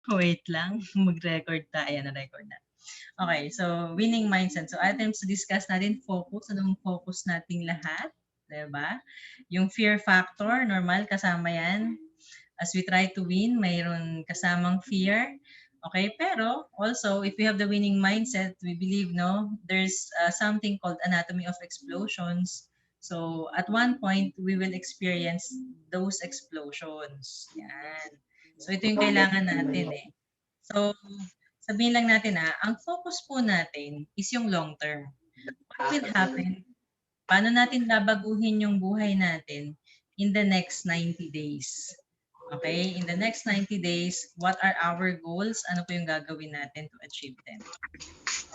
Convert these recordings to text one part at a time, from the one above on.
Wait lang, mag-record tayo. Na-record na. Okay, so winning mindset. So items to discuss natin, focus. Anong focus nating lahat? Diba? Yung fear factor, normal, kasama yan. As we try to win, mayroon kasamang fear. Okay, pero also, if we have the winning mindset, we believe, no, there's something called anatomy of explosions. So, at one point, we will experience those explosions. Yan. So, ito yung kailangan natin eh. So, sabihin lang natin ang focus po natin is yung long term. What will happen? Paano natin babaguhin yung buhay natin in the next 90 days? Okay? In the next 90 days, what are our goals? Ano po yung gagawin natin to achieve them?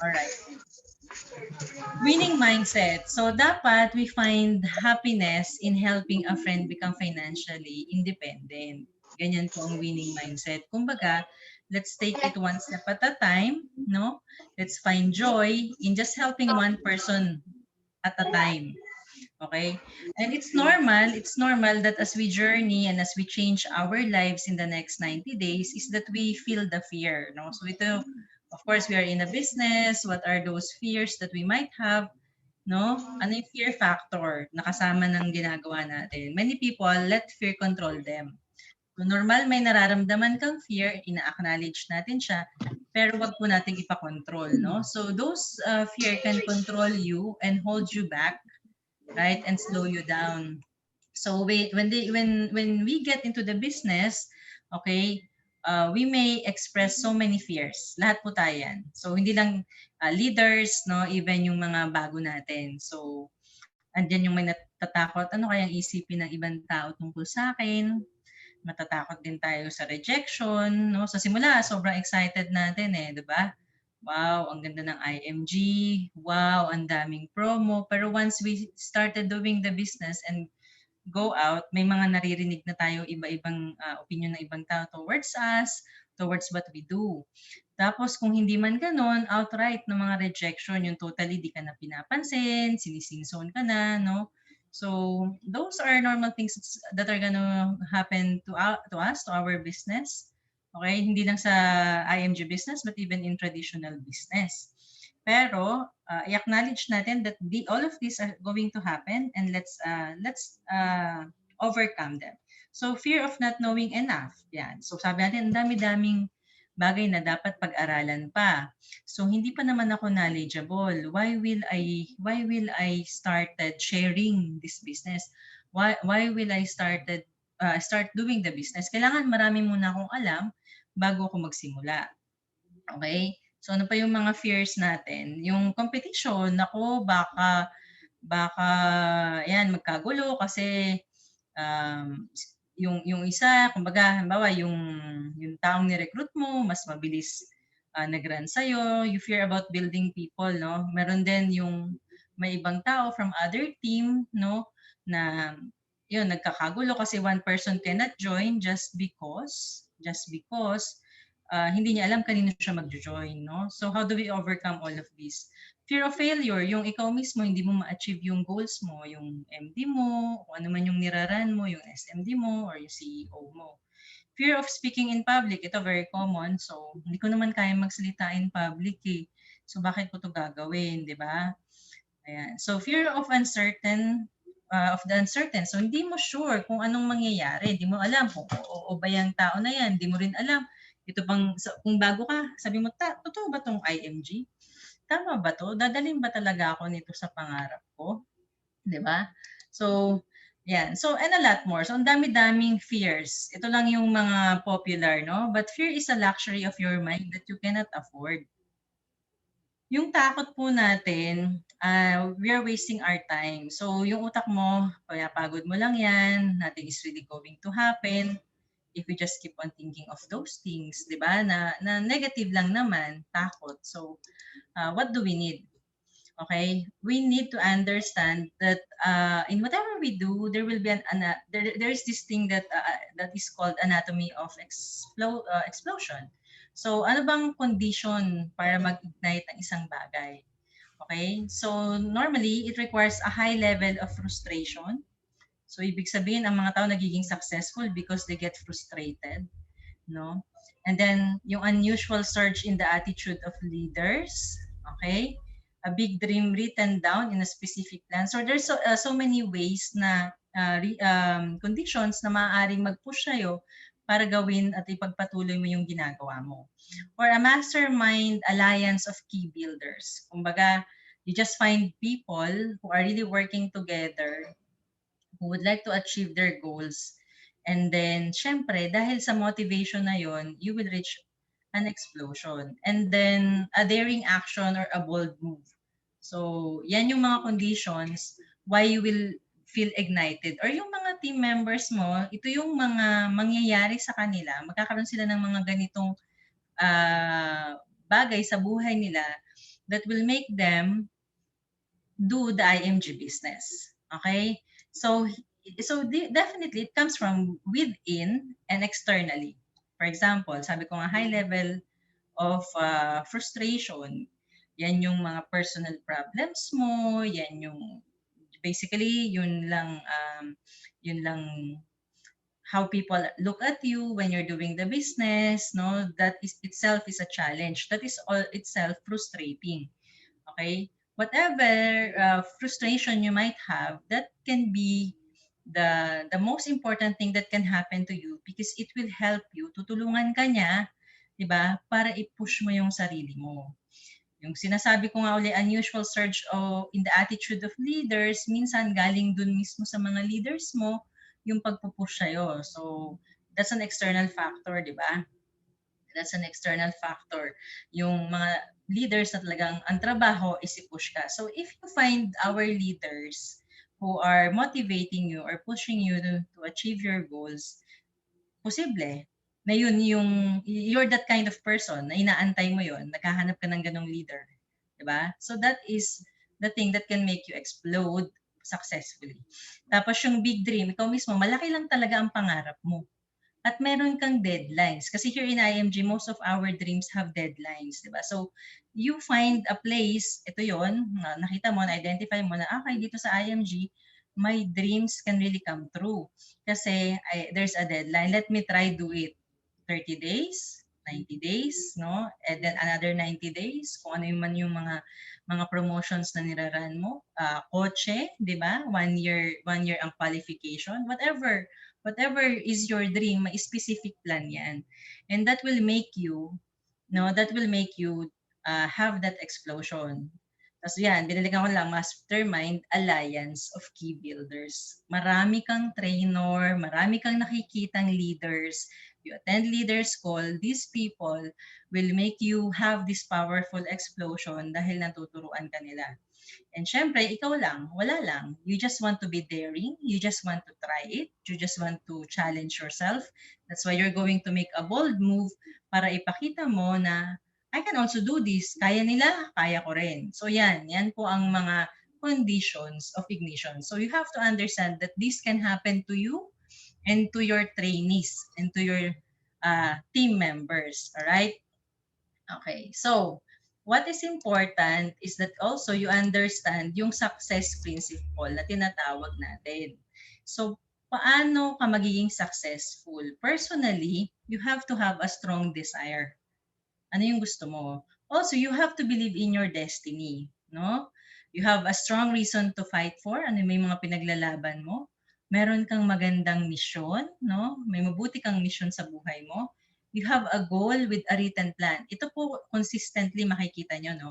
Alright. Winning mindset. So, dapat we find happiness in helping a friend become financially independent. Ganyan po ang winning mindset. Kumbaga, let's take it one step at a time, no? Let's find joy in just helping one person at a time. Okay? And it's normal that as we journey and as we change our lives in the next 90 days is that we feel the fear, no? So ito, of course, we are in a business. What are those fears that we might have, no? Ano yung fear factor na kasama ng ginagawa natin? Many people let fear control them. So normal, may nararamdaman kang fear, ina-acknowledge natin siya, pero wag po nating ipakontrol, no? So those fear can control you and hold you back, right, and slow you down. So when we get into the business, okay, we may express so many fears. Lahat po tayo yan. So hindi lang leaders, no, even yung mga bago natin. So andyan yung may natatakot, ano kayang isipin ng ibang tao tungkol sa akin? Matatakot din tayo sa rejection, no? Sa simula, sobrang excited natin eh, 'di ba? Wow, ang ganda ng IMG. Wow, ang daming promo. Pero once we started doing the business and go out, may mga naririnig na tayo iba-ibang opinion ng ibang tao towards us, towards what we do. Tapos kung hindi man ganon, outright na mga rejection, yung totally di ka na pinapansin, sinisingzone ka na, no? So those are normal things that are gonna happen to us, to our business. Okay, hindi lang sa IMG business but even in traditional business. Pero i-acknowledge natin that all of these are going to happen and let's overcome them. So fear of not knowing enough. Yan. So sabi natin, ang dami-daming bagay na dapat pag-aralan pa. So hindi pa naman ako knowledgeable. Why will I started sharing this business? Why will I start doing the business? Kailangan marami muna akong alam bago ako magsimula. Okay? So ano pa yung mga fears natin? Yung competition, nako baka yan magkagulo kasi um, yung isa, kumbaga, halimbawa yung taong ni-recruit mo mas mabilis nag-run sa'yo, you fear about building people, no? Meron din yung may ibang tao from other team, no, na yun nagkakagulo kasi one person cannot join just because hindi niya alam kanino siya magjo-join, no? So how do we overcome all of this? Fear of failure, yung ikaw mismo hindi mo ma-achieve yung goals mo, yung MD mo, kung ano man yung niraran mo, yung SMD mo or yung CEO mo. Fear of speaking in public, ito very common. So hindi ko naman kaya magsalita in public eh. So bakit ko to gagawin, di ba? Ayan. So fear of the uncertain. So hindi mo sure kung anong mangyayari. Hindi mo alam kung oo ba yung tao na yan. Hindi mo rin alam. Ito pang, kung bago ka, sabi mo, totoo ba tong IMG? Tama ba to? Dadalhin ba talaga ako nito sa pangarap ko? 'Di ba? So, yan. So, and a lot more. So, ang dami-daming fears. Ito lang yung mga popular, no? But fear is a luxury of your mind that you cannot afford. Yung takot po natin, we are wasting our time. So, yung utak mo, pagod mo lang yan, nothing is really going to happen if we just keep on thinking of those things, di ba? Na negative lang naman, takot. So, what do we need? Okay, we need to understand that in whatever we do, there will be there is this thing that is called anatomy of explosion. So ano bang condition para mag-ignite ng isang bagay? Okay, so normally it requires a high level of frustration. So ibig sabihin ang mga tao nagiging successful because they get frustrated. no? And then yung unusual surge in the attitude of leaders, okay? A big dream written down in a specific plan. So there's so many ways na conditions na maaaring mag-push sa'yo para gawin at ipagpatuloy mo yung ginagawa mo. Or a mastermind alliance of key builders. Kumbaga, you just find people who are really working together who would like to achieve their goals. And then, syempre, dahil sa motivation na yon, you will reach an explosion. And then, a daring action or a bold move. So, yan yung mga conditions why you will feel ignited. Or yung mga team members mo, ito yung mga mangyayari sa kanila. Magkakaroon sila ng mga ganitong bagay sa buhay nila that will make them do the IMG business. Okay? So definitely it comes from within and externally. For example, sabi ko nga high level of frustration. Yan yung mga personal problems mo, yan yung basically yun lang how people look at you when you're doing the business, no? That is itself is a challenge. That is all itself frustrating. Okay? Whatever frustration you might have, that can be the most important thing that can happen to you because it will help you, tutulungan ka niya, 'di ba? Para i-push mo yung sarili mo. Yung sinasabi ko nga uli, unusual surge in the attitude of leaders, minsan galing dun mismo sa mga leaders mo, yung pagpupush sa'yo. So, that's an external factor, di ba? That's an external factor. Yung mga leaders na talagang ang trabaho is i-push ka. So, if you find our leaders who are motivating you or pushing you to achieve your goals, posible na yun yung you're that kind of person na inaantay mo yun, naghahanap ka ng ganong leader, 'di ba? So that is the thing that can make you explode successfully. Tapos yung big dream, ikaw mismo, malaki lang talaga ang pangarap mo. At meron kang deadlines. Kasi here in IMG, most of our dreams have deadlines, di ba? So, you find a place, ito yon nakita mo, na-identify mo na, okay, dito sa IMG, my dreams can really come true. Kasi there's a deadline. Let me try do it. 30 days, 90 days, no? And then another 90 days, kung ano man yung mga promotions na niraran mo, kotse, 'di ba? 1 year ang qualification, whatever is your dream, may specific plan 'yan. And that will make you, no, that will make you have that explosion. Tapos yan, binalikan ko lang, Mastermind Alliance of Key Builders. Marami kang trainer, marami kang nakikitang leaders. You attend leaders call, these people will make you have this powerful explosion dahil natuturuan ka nila. And syempre, ikaw lang, wala lang. You just want to be daring. You just want to try it. You just want to challenge yourself. That's why you're going to make a bold move para ipakita mo na I can also do this. Kaya nila, kaya ko rin. So yan po ang mga conditions of ignition. So you have to understand that this can happen to you and to your trainees and to your team members. All right? Okay. So, what is important is that also you understand yung success principle na tinatawag natin. So, paano ka magiging successful? Personally, you have to have a strong desire. Ano yung gusto mo? Also, you have to believe in your destiny, no? You have a strong reason to fight for. Ano may mga pinaglalaban mo? Meron kang magandang misyon, no? May mabuti kang misyon sa buhay mo. You have a goal with a written plan. Ito po consistently makikita nyo, no?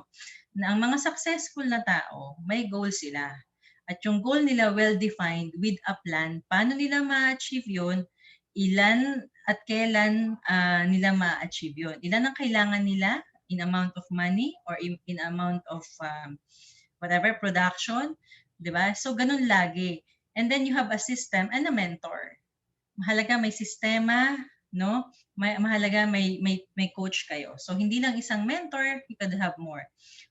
Na ang mga successful na tao, may goal sila. At yung goal nila well-defined with a plan. Paano nila ma-achieve yun? Ilan at kailan nila ma-achieve yun. Ilan ang kailangan nila in amount of money or in amount of whatever production, 'di ba? So ganun lagi. And then you have a system and a mentor. Mahalaga may sistema, no? Mahalaga may coach kayo. So hindi lang isang mentor, you could have more.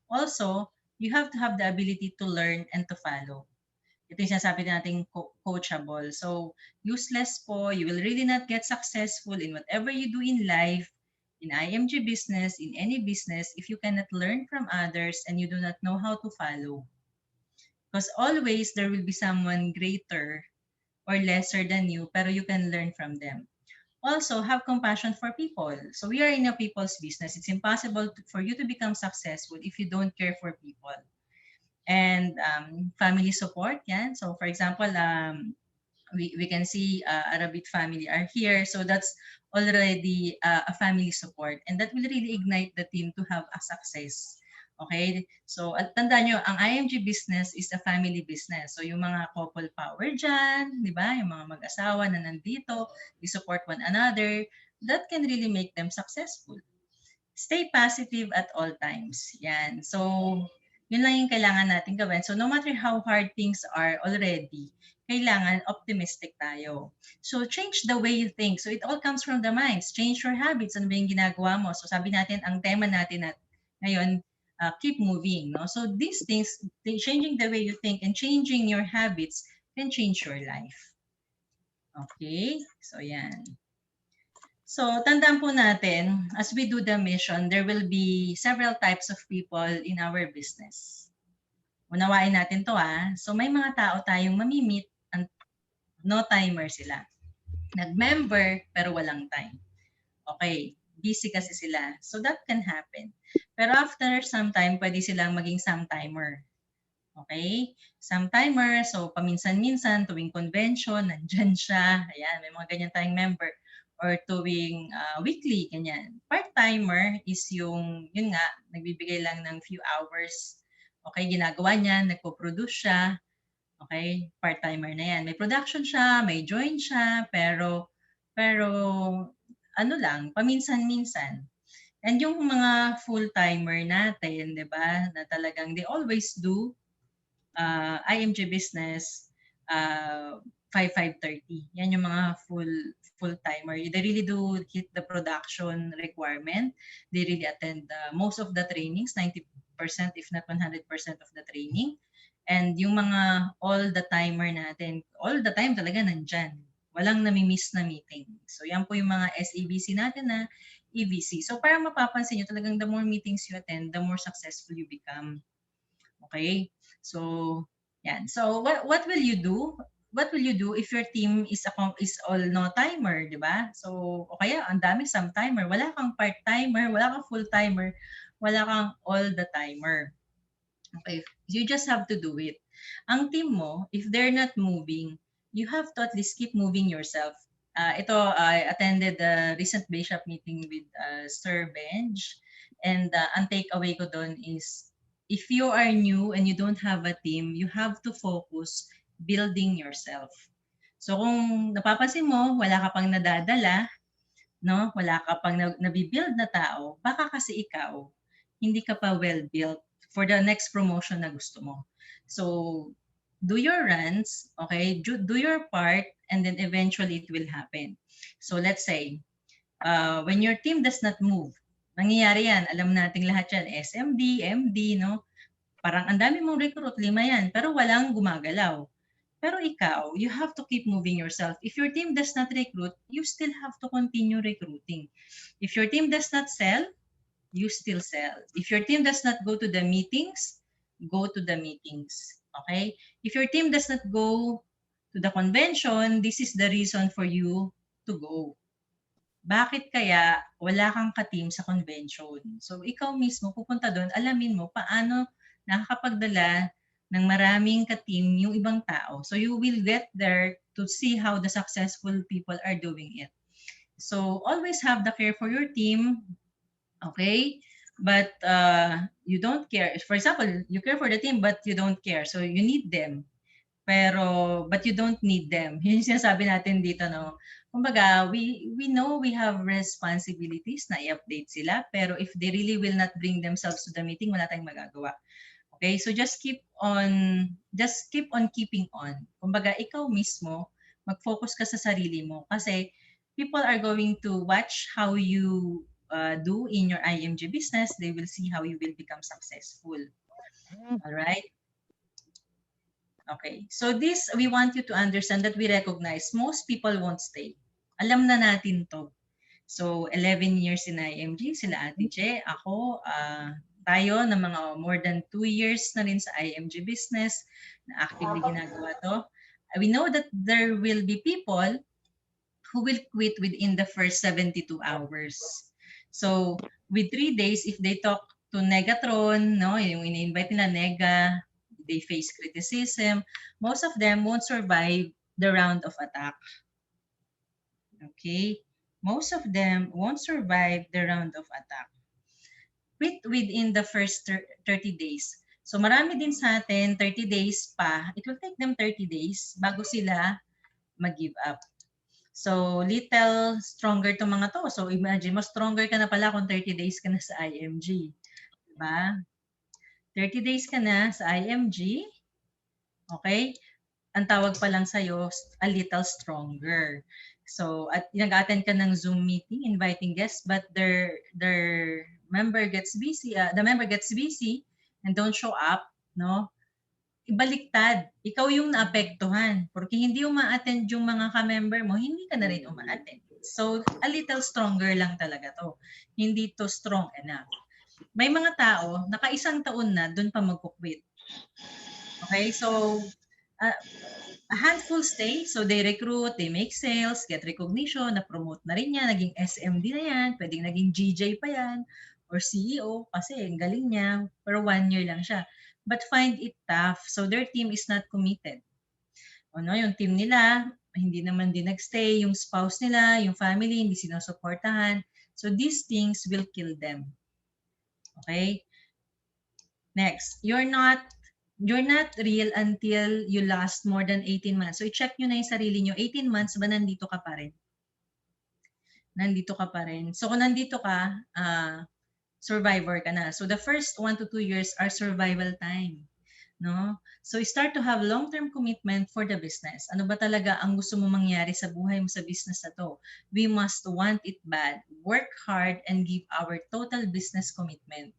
Also, you have to have the ability to learn and to follow. Ito yung sinasabi natin coachable. So, useless po, you will really not get successful in whatever you do in life, in IMG business, in any business, if you cannot learn from others and you do not know how to follow. Because always there will be someone greater or lesser than you, pero you can learn from them. Also, have compassion for people. So we are in a people's business. It's impossible for you to become successful if you don't care for people. And family support, yan. So for example, we can see Arabit family are here. So that's already a family support. And that will really ignite the team to have a success. Okay? So at tandaan nyo, ang IMG business is a family business. So yung mga couple power dyan, di ba? Yung mga mag-asawa na nandito, they support one another, that can really make them successful. Stay positive at all times. Yan. So, yun lang yung kailangan natin gawin. So, no matter how hard things are already, kailangan optimistic tayo. So, change the way you think. So, it all comes from the minds. Change your habits. Ano ba yung ginagawa mo? So, sabi natin, ang tema natin at ngayon, keep moving. No? So, these things, changing the way you think and changing your habits can change your life. Okay? So, yan. So, tandaan po natin, as we do the mission, there will be several types of people in our business. Unawain natin to So, may mga tao tayong mamimit, no timer sila. Nag-member, pero walang time. Okay, busy kasi sila. So, that can happen. Pero after some time, pwede silang maging some-timer. Okay? Some-timer, so paminsan-minsan, tuwing convention, nandyan siya. Ayan, may mga ganyan tayong member. Or tuwing weekly, ganyan. Part-timer is yung, yun nga, nagbibigay lang ng few hours. Okay, ginagawa niya, nagpo-produce siya. Okay, part-timer na yan. May production siya, may join siya, pero ano lang, paminsan-minsan. And yung mga full-timer natin, di ba, na talagang they always do IMG business 5:30. Yan yung mga full-timer. They really do hit the production requirement. They really attend most of the trainings, 90% if not 100% of the training. And yung mga all-the-timer natin, all the time talaga nandyan. Walang nami-miss na meeting. So yan po yung mga SABC natin na EVC. So para mapapansin nyo talagang the more meetings you attend, the more successful you become. Okay? So, yan. So, what will you do? What will you do if your team is all no-timer, di ba? So, o kaya ang dami some-timer. Wala kang part-timer, wala kang full-timer, wala kang all-the-timer. Okay? You just have to do it. Ang team mo, if they're not moving, you have to at least keep moving yourself. I attended the recent Bishop meeting with Sir Benj, and ang takeaway ko doon is, if you are new and you don't have a team, you have to focus building yourself. So kung napapansin mo, wala ka pang nadadala, no? Wala ka pang nabibuild na tao, baka kasi ikaw, hindi ka pa well-built for the next promotion na gusto mo. So, do your runs, okay? Do your part, and then eventually it will happen. So, let's say, when your team does not move, nangyayari yan, alam nating lahat yan, SMD, MD, no? Parang ang dami mong recruit, 5 yan, pero walang gumagalaw. Pero ikaw, you have to keep moving yourself. If your team does not recruit, you still have to continue recruiting. If your team does not sell, you still sell. If your team does not go to the meetings, go to the meetings. Okay? If your team does not go to the convention, this is the reason for you to go. Bakit kaya wala kang ka-team sa convention? So ikaw mismo pupunta doon, alamin mo paano nakakapagdala ng maraming ka-team yung ibang tao. So you will get there to see how the successful people are doing it. So always have the care for your team, okay? But you don't care. For example, you care for the team but you don't care. So you need them. But you don't need them. Yun yung sinasabi natin dito, no? Kumbaga, we know we have responsibilities na i-update sila, pero if they really will not bring themselves to the meeting, wala tayong magagawa. Okay? So just keep on keeping on. Kumbaga, ikaw mismo, mag-focus ka sa sarili mo kasi people are going to watch how you do in your IMG business. They will see how you will become successful. All right? Okay. So this, we want you to understand that we recognize most people won't stay. Alam na natin to. So 11 years in IMG, sila Ate Je, ako, tayo na mga more than 2 years na rin sa IMG business na actively ginagawa to. We know that there will be people who will quit within the first 72 hours. So, with 3 days, if they talk to Negatron, no, yung ini-invite nila Nega, they face criticism, most of them won't survive the round of attack. Okay? Most of them won't survive the round of attack. Quit within the first 30 days. So marami din sa atin, 30 days pa. It will take them 30 days bago sila mag-give up. So, little stronger to mga to. So, imagine, mas stronger ka na pala kung 30 days ka na sa IMG. Diba? 30 days ka na sa IMG. Okay? Ang tawag pa lang sa'yo, a little stronger. So, at nag-attend ka ng Zoom meeting, inviting guests, but their member gets busy, the member gets busy and don't show up, no? Ibaliktad. Ikaw yung naapektuhan. Porque hindi uma-attend yung mga ka-member mo, hindi ka na rin uma-attend. So, a little stronger lang talaga to. Hindi to strong enough. May mga tao, naka-isang taon na, doon pa mag-quit. Okay? So, a handful stay. So, they recruit, they make sales, get recognition, na-promote na rin yan, naging SMD na yan, pwedeng naging GJ pa yan, or CEO, kasi ang galing niya, pero 1 year lang siya. But find it tough. So their team is not committed. Ano, yung team nila, hindi naman din nagstay, yung spouse nila, yung family, hindi sinusuportahan. So these things will kill them. Okay? Next, you're not real until you last more than 18 months. So i-check nyo na yung sarili nyo. 18 months ba nandito ka pa rin? Nandito ka pa rin. So kung nandito ka, survivor ka na. So the first 1 to 2 years are survival time. No? So start to have long-term commitment for the business. Ano ba talaga ang gusto mo mangyari sa buhay mo sa business na to? We must want it bad, work hard, and give our total business commitment.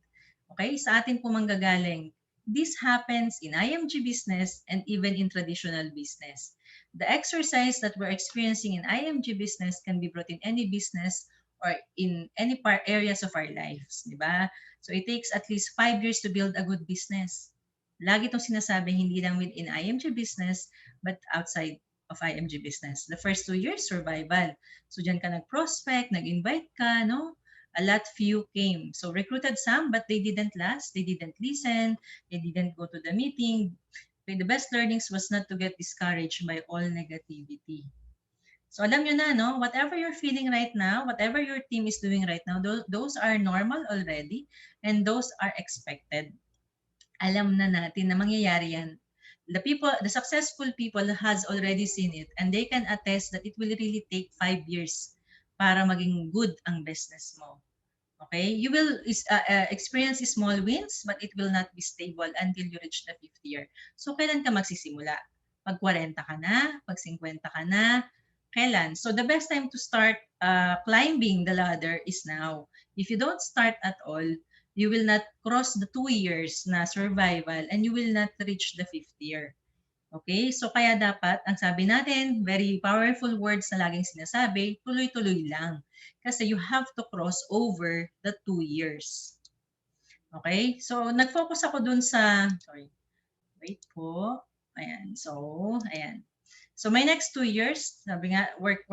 Okay? Sa atin po manggagaling. This happens in IMG business and even in traditional business. The exercise that we're experiencing in IMG business can be brought in any business or in any areas of our lives, di ba? So it takes at least 5 years to build a good business. Lagi itong sinasabi, hindi lang within IMG business, but outside of IMG business. The first 2 years, survival. So dyan ka nag-prospect, nag-invite ka, no? A lot few came. So recruited some, but they didn't last. They didn't listen. They didn't go to the meeting. Okay, the best learnings was not to get discouraged by all negativity. So alam nyo na, no? Whatever you're feeling right now, whatever your team is doing right now, those are normal already and those are expected. Alam na natin na mangyayari yan. The successful people has already seen it and they can attest that it will really take 5 years para maging good ang business mo. Okay? You will experience small wins but it will not be stable until you reach the 5th year. So kailan ka magsisimula? Pag 40 ka na? Pag 50 ka na? Kailan? So the best time to start climbing the ladder is now. If you don't start at all, you will not cross the 2 years na survival and you will not reach the 5th year. Okay? So kaya dapat, ang sabi natin, very powerful words na laging sinasabi, tuloy-tuloy lang. Kasi you have to cross over the 2 years. Okay? So nag-focus ako dun sa, wait po. Ayan. So, ayan. So my next 2 years, sabi nga, work.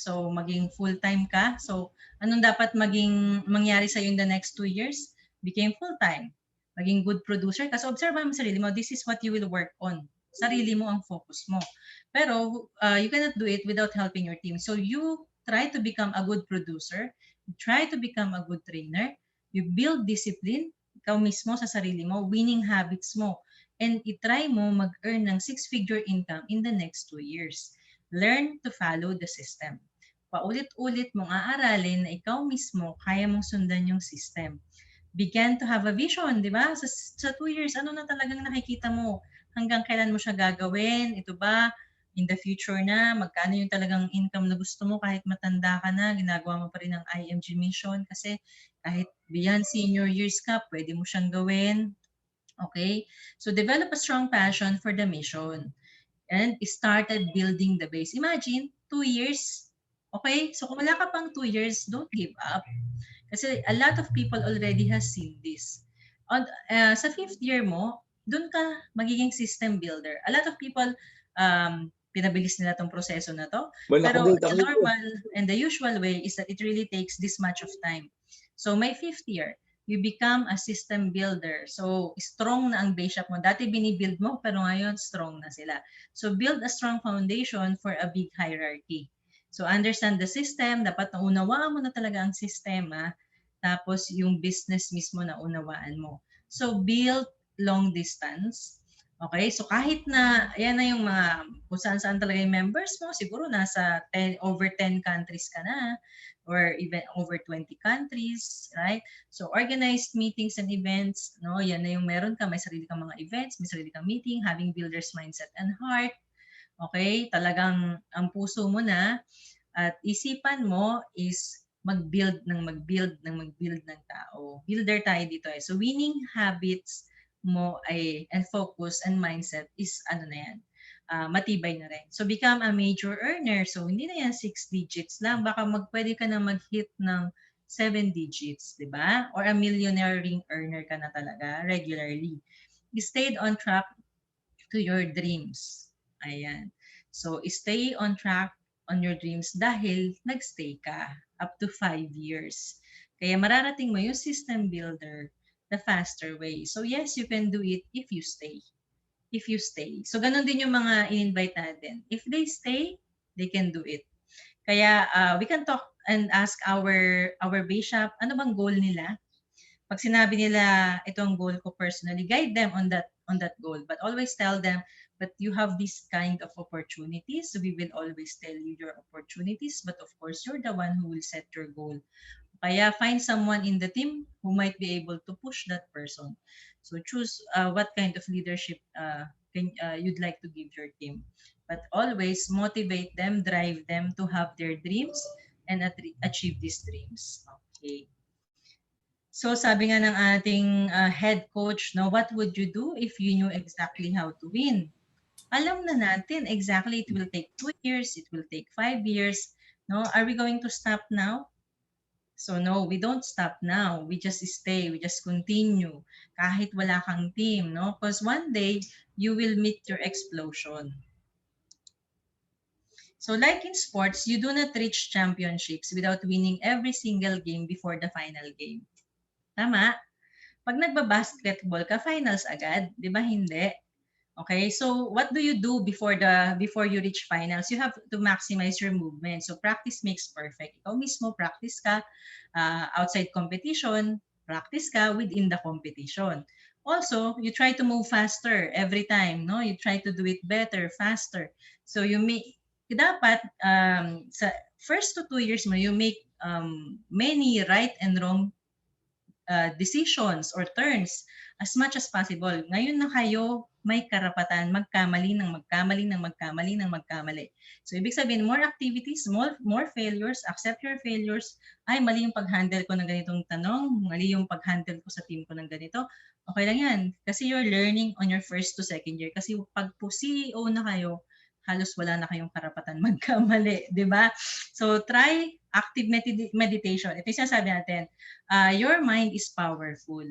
So maging full-time ka. So anong dapat mangyari sa in the next 2 years? Became full-time. Maging good producer. Kasi observe mo sarili mo, this is what you will work on. Sarili mo ang focus mo. Pero you cannot do it without helping your team. So you try to become a good producer. You try to become a good trainer. You build discipline. Ikaw mismo sa sarili mo, winning habits mo. And itry mo mag-earn ng 6-figure income in the next 2 years. Learn to follow the system. Paulit-ulit mong aaralin na ikaw mismo kaya mong sundan yung system. Begin to have a vision, di ba? Sa 2 years, ano na talagang nakikita mo? Hanggang kailan mo siya gagawin? Ito ba? In the future na, magkano yung talagang income na gusto mo kahit matanda ka na, ginagawa mo pa rin ang IMG mission kasi kahit beyond senior years ka, pwede mo siyang gawin. Okay? So develop a strong passion for the mission and started building the base. Imagine, 2 years. Okay? So kung wala ka pang 2 years, don't give up. Kasi a lot of people already has seen this. Sa 5th year mo, doon ka magiging system builder. A lot of people pinabilis nila tong proseso na to. Wala Pero complete the ako. normal and the usual way is that it really takes this much of time. So my 5th year, you become a system builder. So strong na ang base shop mo. Dati binibuild mo, pero ngayon strong na sila. So build a strong foundation for a big hierarchy. So understand the system, dapat naunawaan mo na talaga ang sistema, tapos yung business mismo na unawaan mo. So build long distance. Okay, so kahit na yan na yung mga kung saan-saan talaga yung members mo, siguro nasa over 10 countries ka na or even over 20 countries, right? So organized meetings and events, no? Yan na yung meron ka, may sarili kang mga events, may sarili kang meeting, having builder's mindset and heart. Okay, talagang ang puso mo na at isipan mo is mag-build ng tao. Builder tayo dito eh. So winning habits mo ay and focus and mindset is ano na yan, matibay na rin. So become a major earner. So hindi na yan 6 digits lang. Baka pwede ka na mag-hit ng 7 digits, di ba? Or a millionaire ring earner ka na talaga regularly. You stayed on track to your dreams. Ayan. So stay on track on your dreams dahil nagstay ka up to 5 years. Kaya mararating mo yung system builder the faster way. So yes, you can do it if you stay. If you stay. So ganun din yung mga in-invite natin. If they stay, they can do it. Kaya we can talk and ask our bishop, ano bang goal nila? Pag sinabi nila, ito ang goal ko personally, guide them on that goal. But always tell them, but you have this kind of opportunities. So we will always tell you your opportunities. But of course, you're the one who will set your goal. Kaya find someone in the team who might be able to push that person. So choose what kind of leadership you'd like to give your team. But always motivate them, drive them to have their dreams and achieve these dreams. Okay. So sabi nga ng ating head coach, no, what would you do if you knew exactly how to win? Alam na natin exactly it will take 2 years, it will take 5 years. No, are we going to stop now? So no, we don't stop now. We just stay, we just continue kahit wala kang team, no? Because one day you will meet your explosion. So like in sports, you do not reach championships without winning every single game before the final game. Tama? Pag nagba-basketball ka, finals agad, 'di ba hindi? Okay, so what do you do before you reach finals? You have to maximize your movement. So practice makes perfect. Ikaw mismo practice ka outside competition, practice ka within the competition. Also, you try to move faster every time, no? You try to do it better, faster. So dapat sa first to 2 years mo, you make many right and wrong decisions or turns as much as possible. Ngayon na kayo may karapatan magkamali ng magkamali ng magkamali ng magkamali. So ibig sabihin, more activities, more failures, accept your failures. Ay, mali yung pag-handle ko ng ganitong tanong, mali yung pag-handle ko sa team ko ng ganito. Okay lang yan. Kasi you're learning on your first to second year. Kasi pag po CEO na kayo, halos wala na kayong karapatan magkamali, di ba? So try active meditation. Ito yung sinasabi natin, your mind is powerful.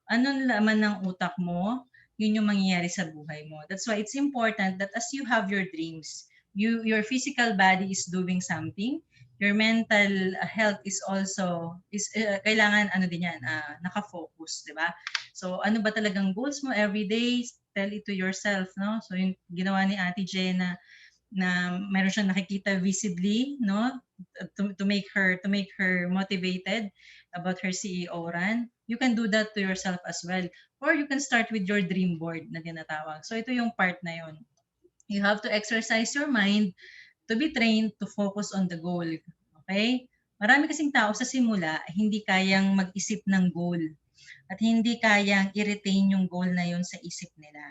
Anong laman ng utak mo, yun yung mangyayari sa buhay mo. That's why it's important that as you have your dreams, your physical body is doing something, your mental health is also kailangan ano din yan, naka-focus, di ba? So ano ba talagang goals mo every day? Tell it to yourself, no? So yung ginawa ni Ate Jenna na meron siyang nakikita visibly, no, to make her motivated about her CEO run. You can do that to yourself as well, or you can start with your dream board na tinatawag. So ito yung part na yon. You have to exercise your mind to be trained to focus on the goal. Okay? Marami kasing tao sa simula hindi kayang mag-isip ng goal at hindi kayang i-retain yung goal na yon sa isip nila.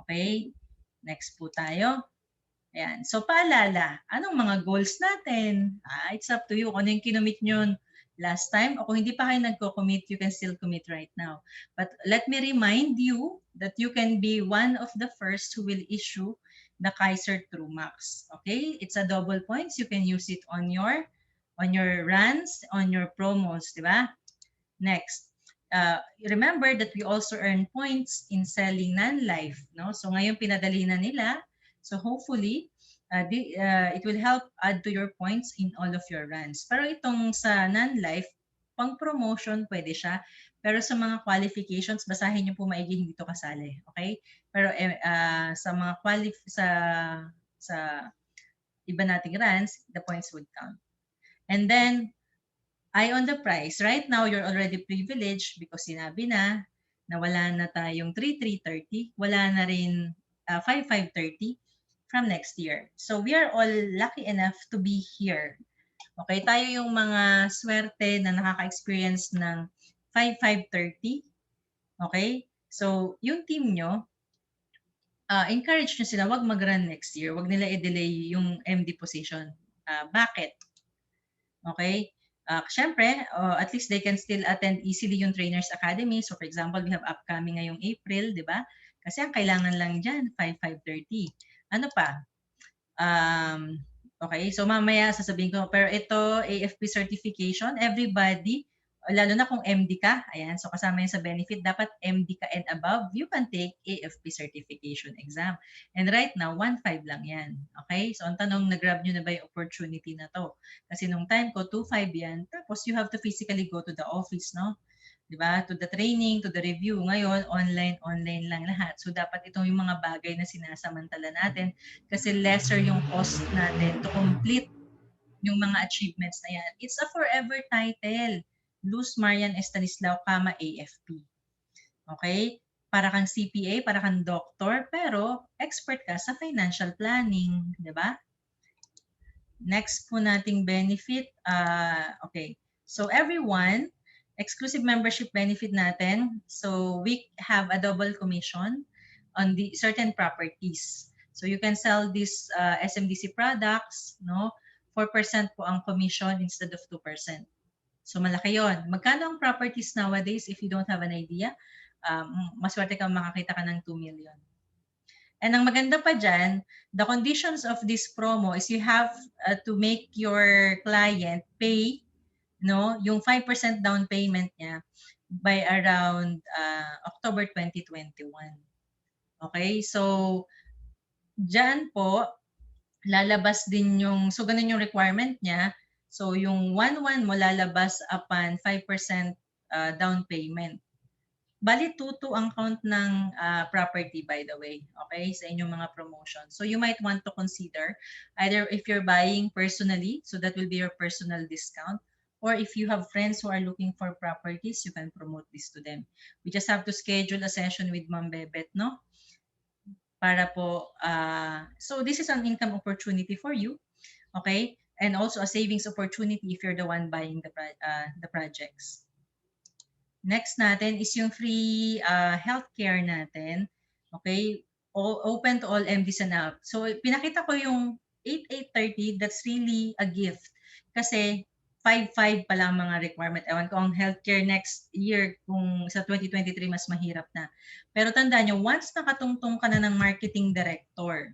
Okay? Next po tayo. Ayan. So, paalala, anong mga goals natin? It's up to you kung ano yung kinumit nyo last time o kung hindi pa kayo nagko-commit, you can still commit right now. But let me remind you that you can be one of the first who will issue the Kaiser True Max. Okay? It's a double points. You can use it on your runs, on your promos, di ba? Next. Remember that we also earn points in selling non-life. No? So, ngayon pinadali na nila. So hopefully, it will help add to your points in all of your runs. Pero itong sa non-life, pang promotion pwede siya. Pero sa mga qualifications, basahin niyo po maigi, hindi to kasali. Okay? Pero sa mga sa iba nating runs, the points would count. And then, eye on the price. Right now, you're already privileged because sinabi na wala na tayong 3,330, wala na rin 5,530 from next year. So we are all lucky enough to be here. Okay, tayo yung mga swerte na nakaka-experience ng 5,530. Okay? So, yung team nyo, encourage nyo sila, wag mag-run next year. Wag nila i-delay yung MD position. Bakit? Okay? Syempre, at least they can still attend easily yung Trainers Academy. So, for example, we have upcoming ngayong April, di ba? Kasi ang kailangan lang dyan, 5,530. Ano pa? Okay, so mamaya sasabihin ko, pero ito, AFP certification, everybody, lalo na kung MD ka, ayan, so kasama yun sa benefit, dapat MD ka and above, you can take AFP certification exam. And right now, 1.5 lang yan. Okay, so ang tanong, nag-grab nyo na ba yung opportunity na to? Kasi nung time ko, 2.5 yan, tapos you have to physically go to the office, no? Diba? To the training, to the review. Ngayon, online lang lahat. So, dapat ito yung mga bagay na sinasamantala natin kasi lesser yung cost natin to complete yung mga achievements na yan. It's a forever title. Luz Marian Estanislao, AFP. Okay? Para kang CPA, para kang doctor, pero expert ka sa financial planning. Diba? Next po nating benefit. Okay. So, everyone, exclusive membership benefit natin. So we have a double commission on the certain properties. So you can sell these SMDC products, no? 4% po ang commission instead of 2%. So malaki yon. Magkano ang properties nowadays if you don't have an idea? Maswerte kang makakita ka ng 2 million. And ang maganda pa dyan, the conditions of this promo is you have to make your client pay yung 5% down payment niya by around October 2021. Okay? So, dyan po, lalabas din so ganun yung requirement niya. So, yung 1-1 mo lalabas upon 5% down payment. Bali, 2-2 ang count ng property, by the way, okay, sa inyong mga promotion. So, you might want to consider either if you're buying personally, so that will be your personal discount, or if you have friends who are looking for properties, you can promote this to them. We just have to schedule a session with Ma'am Bebet, no? Para po, so this is an income opportunity for you, okay? And also a savings opportunity if you're the one buying the projects. Next natin is yung free healthcare natin. Okay? Open to all MDs and up. So, pinakita ko yung 8,830, that's really a gift. Kasi 5,500 pa lang mga requirement. Ewan ko ang healthcare next year, kung sa 2023 mas mahirap na. Pero tandaan nyo, once nakatungtong ka na ng marketing director,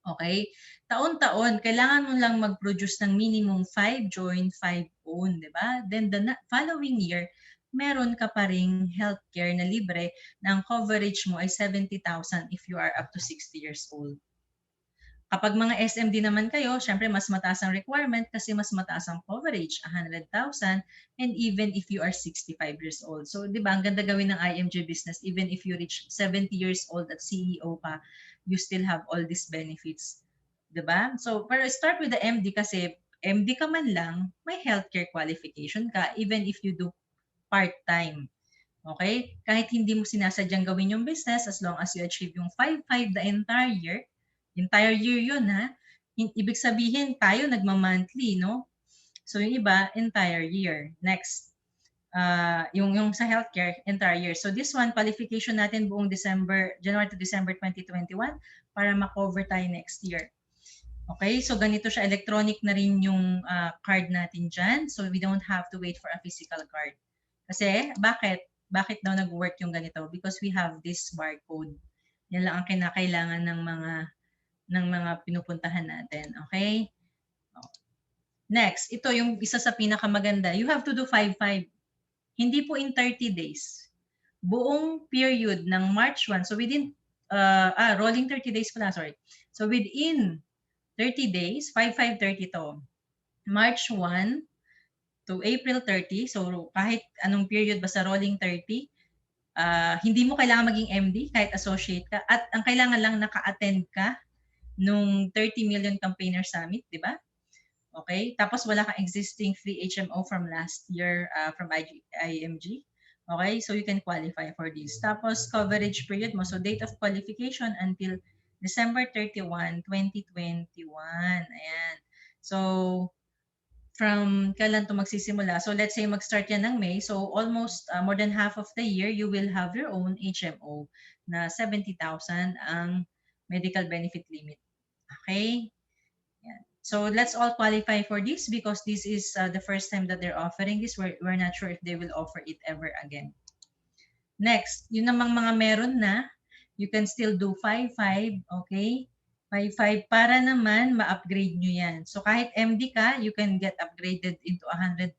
okay, taon-taon, kailangan mo lang mag-produce ng minimum 5 join, 5 own, di ba? Then the following year, meron ka pa ring healthcare na libre na ang coverage mo ay 70,000 if you are up to 60 years old. Kapag mga SMD naman kayo, syempre mas mataas ang requirement kasi mas mataas ang coverage, 100,000, and even if you are 65 years old. So, di ba, ang ganda gawin ng IMG business, even if you reach 70 years old at CEO pa, you still have all these benefits. Di ba? So, pero start with the MD kasi MD ka man lang, may healthcare qualification ka, even if you do part-time. Okay? Kahit hindi mo sinasadyang gawin yung business, as long as you achieve yung 5,500 the entire year yun ha. Ibig sabihin tayo nagma-monthly, no? So yung iba, entire year. Next, yung sa healthcare, entire year. So this one, qualification natin buong January to December 2021 para ma-cover tayo next year. Okay, so ganito siya, electronic na rin yung card natin dyan. So we don't have to wait for a physical card. Kasi, bakit? Bakit daw nag-work yung ganito? Because we have this barcode. Yan lang ang kinakailangan ng mga pinupuntahan natin. Okay? Next, ito yung isa sa pinakamaganda. You have to do 5-5. Hindi po in 30 days. Buong period ng March 1. So within, rolling 30 days pala, sorry. So within 30 days, 5-5-30 to, March 1 to April 30, so kahit anong period basta rolling 30, hindi mo kailangan maging MD kahit associate ka, at ang kailangan lang naka-attend ka nung 30 Million Campaigner Summit, di ba? Okay? Tapos wala kang existing free HMO from last year from IMG. Okay? So you can qualify for this. Tapos coverage period mo, so date of qualification until December 31, 2021. Ayan. So from kailan to magsisimula. So let's say mag-start yan ng May. So almost more than half of the year, you will have your own HMO na 70,000 ang medical benefit limit. Okay? Yan. So let's all qualify for this because this is the first time that they're offering this. We're not sure if they will offer it ever again. Next, yun namang mga meron na, you can still do 5-5, okay? 5-5 para naman ma-upgrade nyo yan. So kahit MD ka, you can get upgraded into 100,000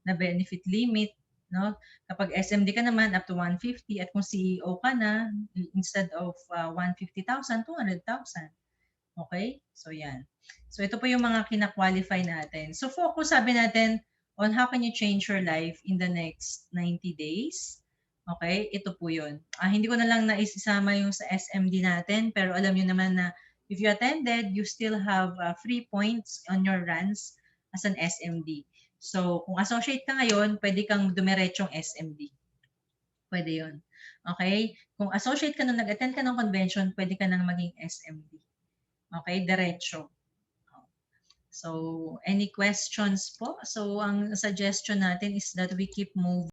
na benefit limit. No? Kapag SMD ka naman, up to 150. At kung CEO ka na, instead of 150,000, 200,000. Okay? So yan. So ito po yung mga kina-qualify natin. So focus, sabi natin, on how can you change your life in the next 90 days. Okay? Ito po yun. Hindi ko na lang naisama yung sa SMD natin, pero alam nyo naman na if you attended, you still have free points on your runs as an SMD. So kung associate ka ngayon, pwede kang dumiretsong SMD. Pwede yun. Okay? Kung associate ka nung nag-attend ka ng convention, pwede ka nang maging SMD. Okay? Diretso. So, any questions po? So, ang suggestion natin is that we keep moving.